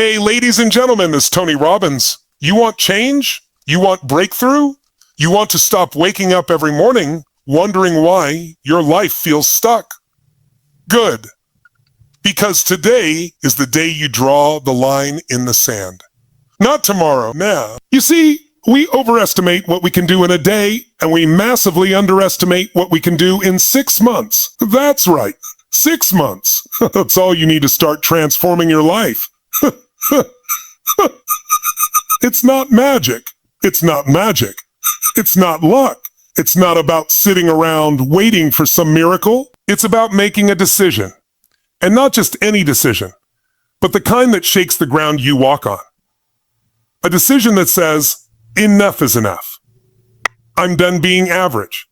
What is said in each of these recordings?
Hey, ladies and gentlemen, this is Tony Robbins. You want change? You want breakthrough? You want to stop waking up every morning wondering why your life feels stuck? Good. Because today is the day you draw the line in the sand. Not tomorrow, now. You see, we overestimate what we can do in a day, and we massively underestimate what we can do in 6 months. That's right, 6 months. That's all you need to start transforming your life. It's not magic. It's not magic. It's not luck. It's not about sitting around waiting for some miracle. It's about making a decision. And not just any decision, but the kind that shakes the ground you walk on. A decision that says, enough is enough. I'm done being average.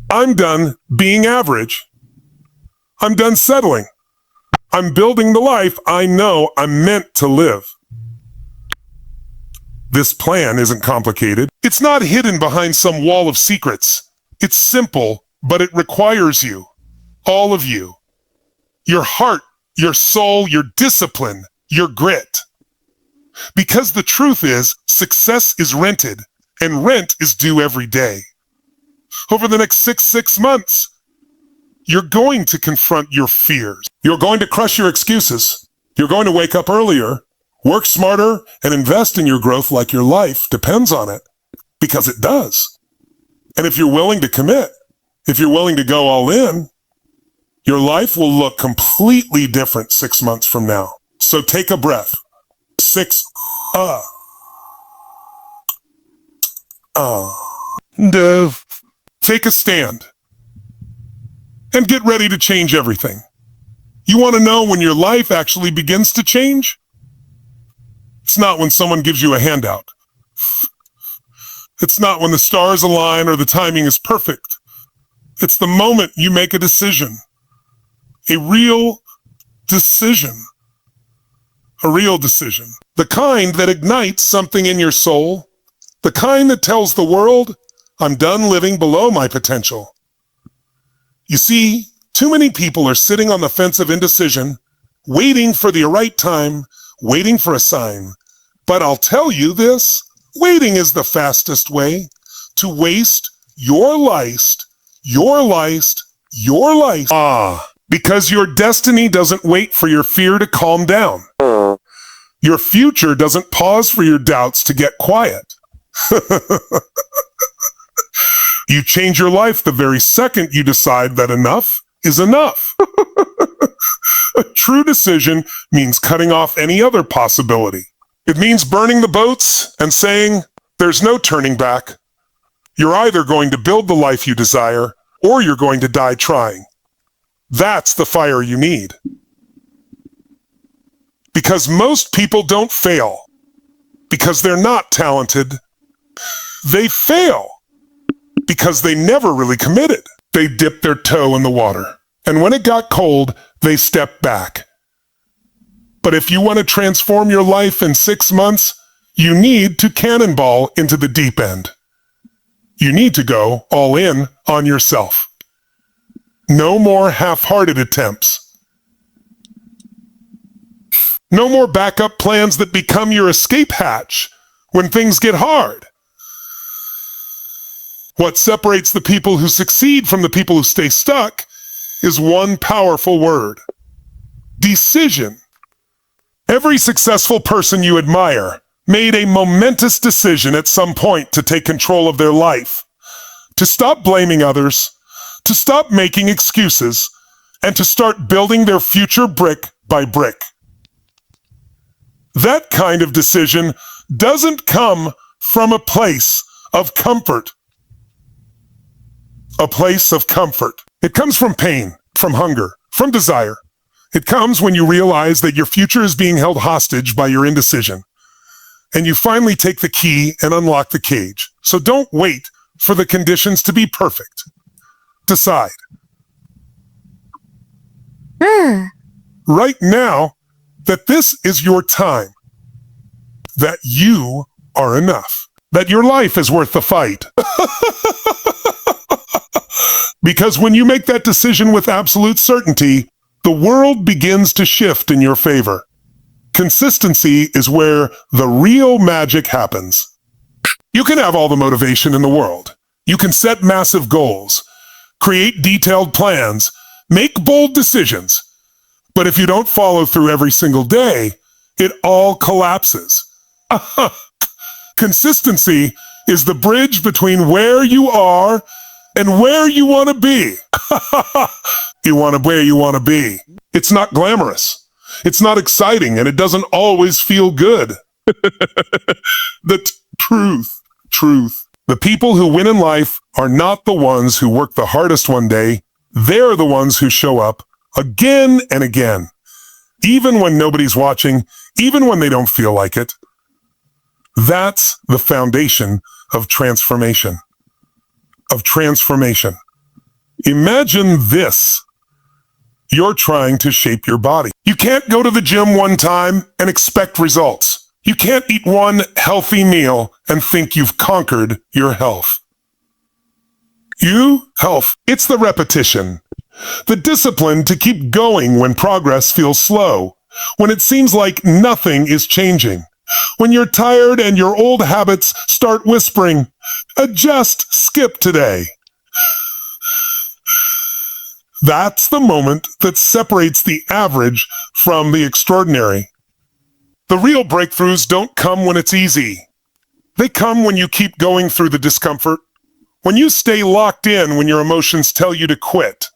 I'm done being average. I'm done settling. I'm building the life I know I'm meant to live. This plan isn't complicated. It's not hidden behind some wall of secrets. It's simple, but it requires you, all of you. Your heart, your soul, your discipline, your grit. Because the truth is, success is rented, and rent is due every day. Over the next six months, you're going to confront your fears. You're going to crush your excuses. You're going to wake up earlier, work smarter, and invest in your growth like your life depends on it. Because it does. And if you're willing to commit, if you're willing to go all in, your life will look completely different 6 months from now. So take a breath. Take a stand. And get ready to change everything. You want to know when your life actually begins to change? It's not when someone gives you a handout. It's not when the stars align or the timing is perfect. It's the moment you make a decision. A real decision. A real decision. The kind that ignites something in your soul. The kind that tells the world, I'm done living below my potential. You see, too many people are sitting on the fence of indecision, waiting for the right time, waiting for a sign. But I'll tell you this, waiting is the fastest way to waste your life. Because your destiny doesn't wait for your fear to calm down. Your future doesn't pause for your doubts to get quiet. You change your life the very second you decide that enough is enough. A true decision means cutting off any other possibility. It means burning the boats and saying, there's no turning back. You're either going to build the life you desire, or you're going to die trying. That's the fire you need. Because most people don't fail. Because they're not talented. They fail. Because they never really committed. They dipped their toe in the water. And when it got cold, they stepped back. But if you want to transform your life in 6 months, you need to cannonball into the deep end. You need to go all in on yourself. No more half-hearted attempts. No more backup plans that become your escape hatch when things get hard. What separates the people who succeed from the people who stay stuck is one powerful word. Decision. Every successful person you admire made a momentous decision at some point to take control of their life, to stop blaming others, to stop making excuses, and to start building their future brick by brick. That kind of decision doesn't come from a place of comfort. A place of comfort. It comes from pain, from hunger, from desire. It comes when you realize that your future is being held hostage by your indecision. And you finally take the key and unlock the cage. So don't wait for the conditions to be perfect. Decide. Right now, that this is your time. That you are enough. That your life is worth the fight. Because when you make that decision with absolute certainty, the world begins to shift in your favor. Consistency is where the real magic happens. You can have all the motivation in the world. You can set massive goals, create detailed plans, make bold decisions. But if you don't follow through every single day, it all collapses. Consistency is the bridge between where you are and where you want to be. You want to where you want to be. It's not glamorous. It's not exciting, and it doesn't always feel good. The truth. The people who win in life are not the ones who work the hardest one day. They're the ones who show up again and again, even when nobody's watching, even when they don't feel like it. That's the foundation of transformation. Imagine this. You're trying to shape your body. You can't go to the gym one time and expect results. You can't eat one healthy meal and think you've conquered your health. It's the repetition. The discipline to keep going when progress feels slow. When it seems like nothing is changing. When you're tired and your old habits start whispering, adjust, skip today. That's the moment that separates the average from the extraordinary. The real breakthroughs don't come when it's easy. They come when you keep going through the discomfort, when you stay locked in when your emotions tell you to quit.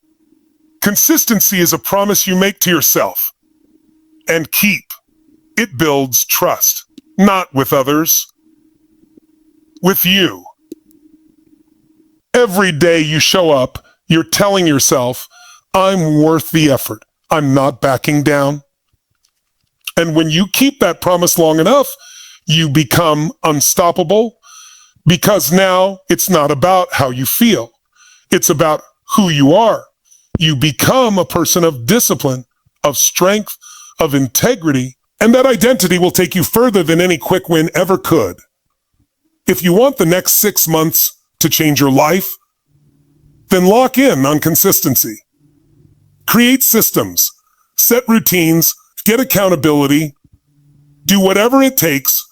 Consistency is a promise you make to yourself and keep. It builds trust, not with others, with you. Every day you show up, you're telling yourself, I'm worth the effort. I'm not backing down. And when you keep that promise long enough, you become unstoppable, because now it's not about how you feel. It's about who you are. You become a person of discipline, of strength, of integrity, and that identity will take you further than any quick win ever could. If you want the next 6 months to change your life, then lock in on consistency. Create systems, set routines, get accountability, do whatever it takes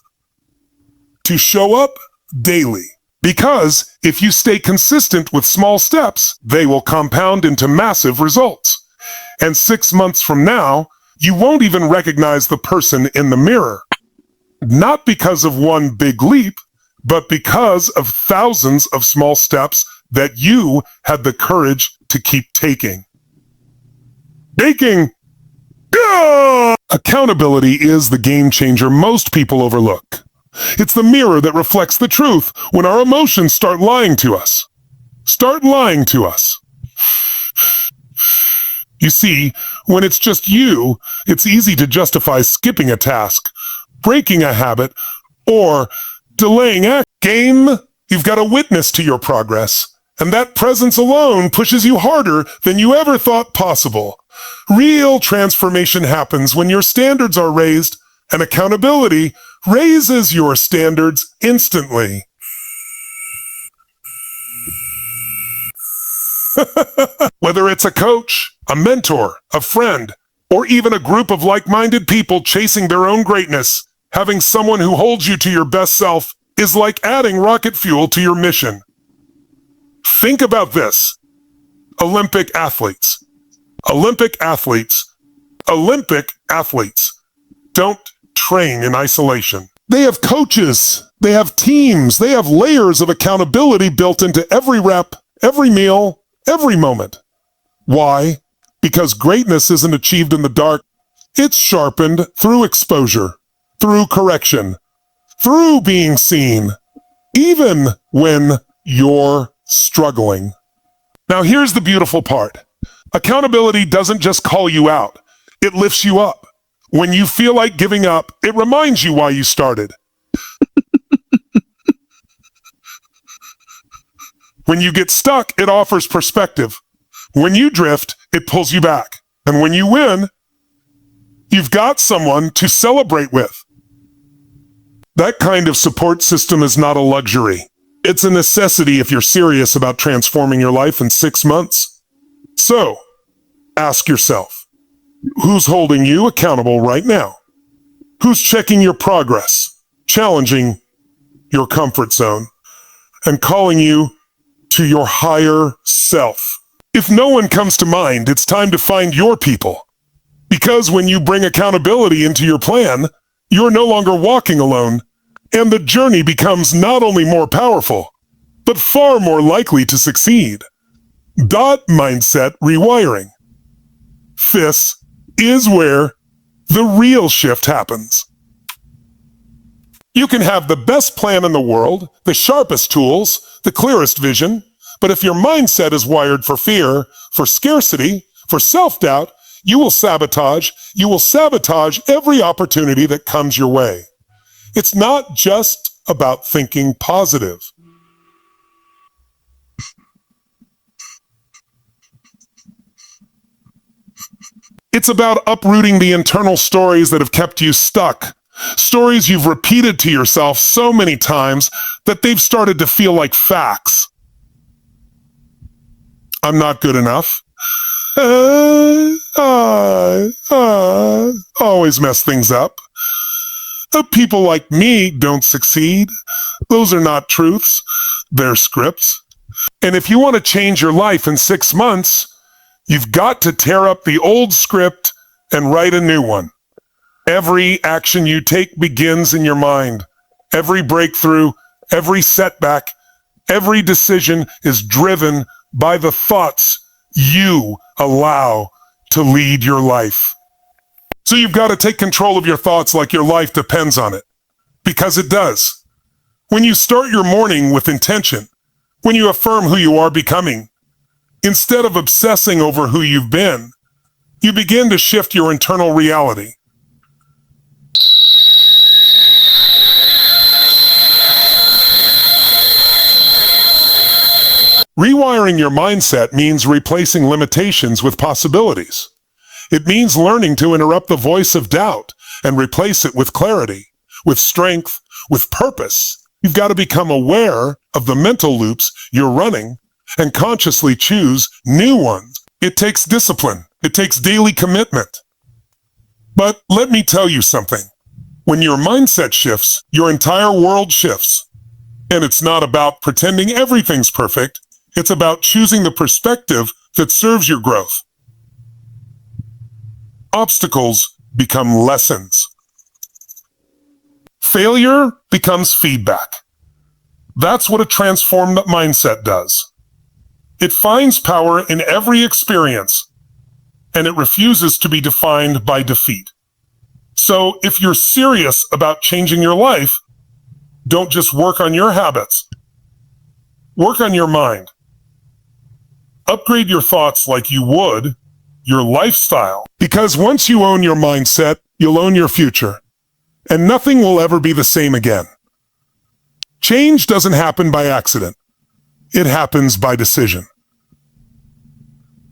to show up daily. Because if you stay consistent with small steps, they will compound into massive results. And 6 months from now, you won't even recognize the person in the mirror. Not because of one big leap, but because of thousands of small steps that you had the courage to keep taking. Accountability is the game changer most people overlook. It's the mirror that reflects the truth when our emotions start lying to us. You see, when it's just you, it's easy to justify skipping a task, breaking a habit, or delaying a game. You've got a witness to your progress, and that presence alone pushes you harder than you ever thought possible. Real transformation happens when your standards are raised, and accountability raises your standards instantly. Whether it's a coach, a mentor, a friend, or even a group of like-minded people chasing their own greatness, having someone who holds you to your best self is like adding rocket fuel to your mission. Think about this. Olympic athletes don't train in isolation. They have coaches, they have teams, they have layers of accountability built into every rep, every meal, every moment. Why? Because greatness isn't achieved in the dark. It's sharpened through exposure, through correction, through being seen, even when you're struggling. Now here's the beautiful part. Accountability doesn't just call you out, it lifts you up. When you feel like giving up, it reminds you why you started. When you get stuck, it offers perspective. When you drift, it pulls you back. And when you win, you've got someone to celebrate with. That kind of support system is not a luxury. It's a necessity if you're serious about transforming your life in 6 months. So, ask yourself, who's holding you accountable right now? Who's checking your progress, challenging your comfort zone, and calling you to your higher self? If no one comes to mind, it's time to find your people. Because when you bring accountability into your plan, you're no longer walking alone, and the journey becomes not only more powerful, but far more likely to succeed. Mindset rewiring. This is where the real shift happens. You can have the best plan in the world, the sharpest tools, the clearest vision, but if your mindset is wired for fear, for scarcity, for self-doubt, you will sabotage every opportunity that comes your way. It's not just about thinking positive. It's about uprooting the internal stories that have kept you stuck. Stories you've repeated to yourself so many times that they've started to feel like facts. I'm not good enough. Always mess things up. People like me don't succeed. Those are not truths. They're scripts. And if you want to change your life in 6 months, you've got to tear up the old script and write a new one. Every action you take begins in your mind. Every breakthrough, every setback, every decision is driven by the thoughts you allow to lead your life. So you've got to take control of your thoughts like your life depends on it. Because it does. When you start your morning with intention, when you affirm who you are becoming, instead of obsessing over who you've been, you begin to shift your internal reality. Rewiring your mindset means replacing limitations with possibilities. It means learning to interrupt the voice of doubt and replace it with clarity, with strength, with purpose. You've got to become aware of the mental loops you're running and consciously choose new ones. It takes discipline. It takes daily commitment. But let me tell you something. When your mindset shifts, your entire world shifts. And it's not about pretending everything's perfect. It's about choosing the perspective that serves your growth. Obstacles become lessons. Failure becomes feedback. That's what a transformed mindset does. It finds power in every experience, and it refuses to be defined by defeat. So if you're serious about changing your life, don't just work on your habits. Work on your mind. Upgrade your thoughts like you would your lifestyle. Because once you own your mindset, you'll own your future. And nothing will ever be the same again. Change doesn't happen by accident. It happens by decision.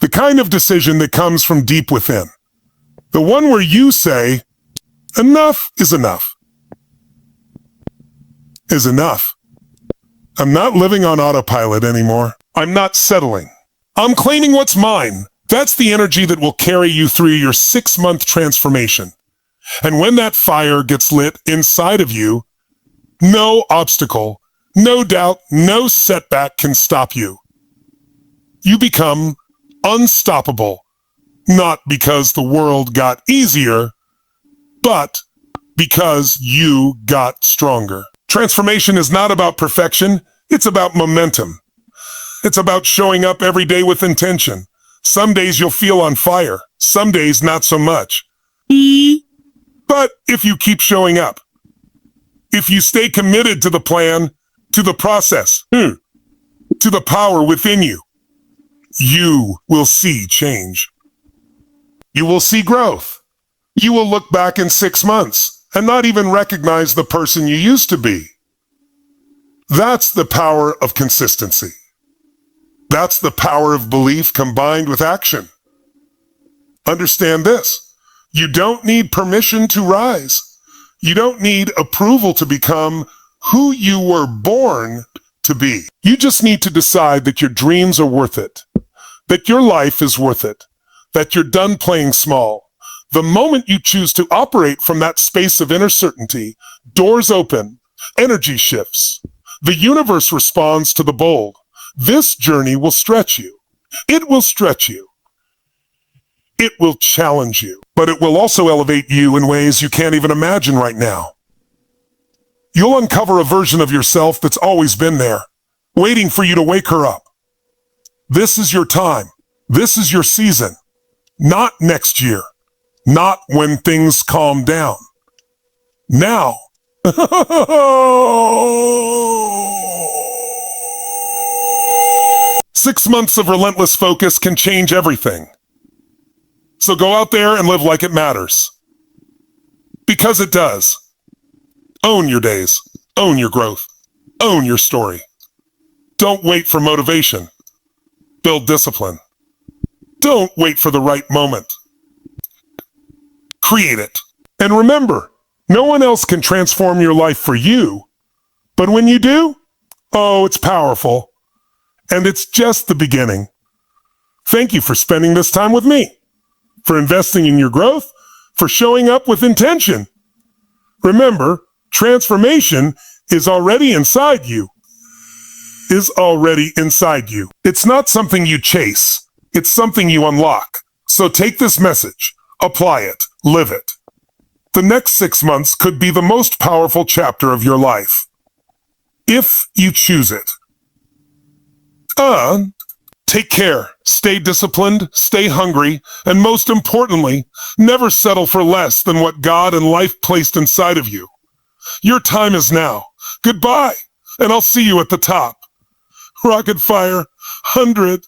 The kind of decision that comes from deep within. The one where you say, enough is enough. Is enough. I'm not living on autopilot anymore. I'm not settling. I'm claiming what's mine. That's the energy that will carry you through your 6-month transformation. And when that fire gets lit inside of you, no obstacle, no doubt, no setback can stop you. You become unstoppable, not because the world got easier, but because you got stronger. Transformation is not about perfection, it's about momentum. It's about showing up every day with intention. Some days you'll feel on fire, some days not so much. But if you keep showing up, if you stay committed to the plan, to the process, to the power within you, you will see change. You will see growth. You will look back in 6 months and not even recognize the person you used to be. That's the power of consistency. That's the power of belief combined with action. Understand this. You don't need permission to rise. You don't need approval to become who you were born to be. You just need to decide that your dreams are worth it, that your life is worth it, that you're done playing small, The moment you choose to operate from that space of inner certainty, doors open, energy shifts. The universe responds to the bold. This journey will stretch you. It will stretch you. It will challenge you, but it will also elevate you in ways you can't even imagine right now. You'll uncover a version of yourself that's always been there, waiting for you to wake her up. This is your time. This is your season. Not next year. Not when things calm down. Now. 6 months of relentless focus can change everything. So go out there and live like it matters. Because it does. Own your days. Own your growth. Own your story. Don't wait for motivation. Build discipline. Don't wait for the right moment. Create it. And remember, no one else can transform your life for you. But when you do, oh, it's powerful. And it's just the beginning. Thank you for spending this time with me, for investing in your growth, for showing up with intention. Remember, transformation is already inside you. It's not something you chase. It's something you unlock. So take this message, apply it, live it. The next 6 months could be the most powerful chapter of your life, if you choose it. Take care, stay disciplined, stay hungry, and most importantly, never settle for less than what God and life placed inside of you. Your time is now. Goodbye, and I'll see you at the top. Rocket Fire 100.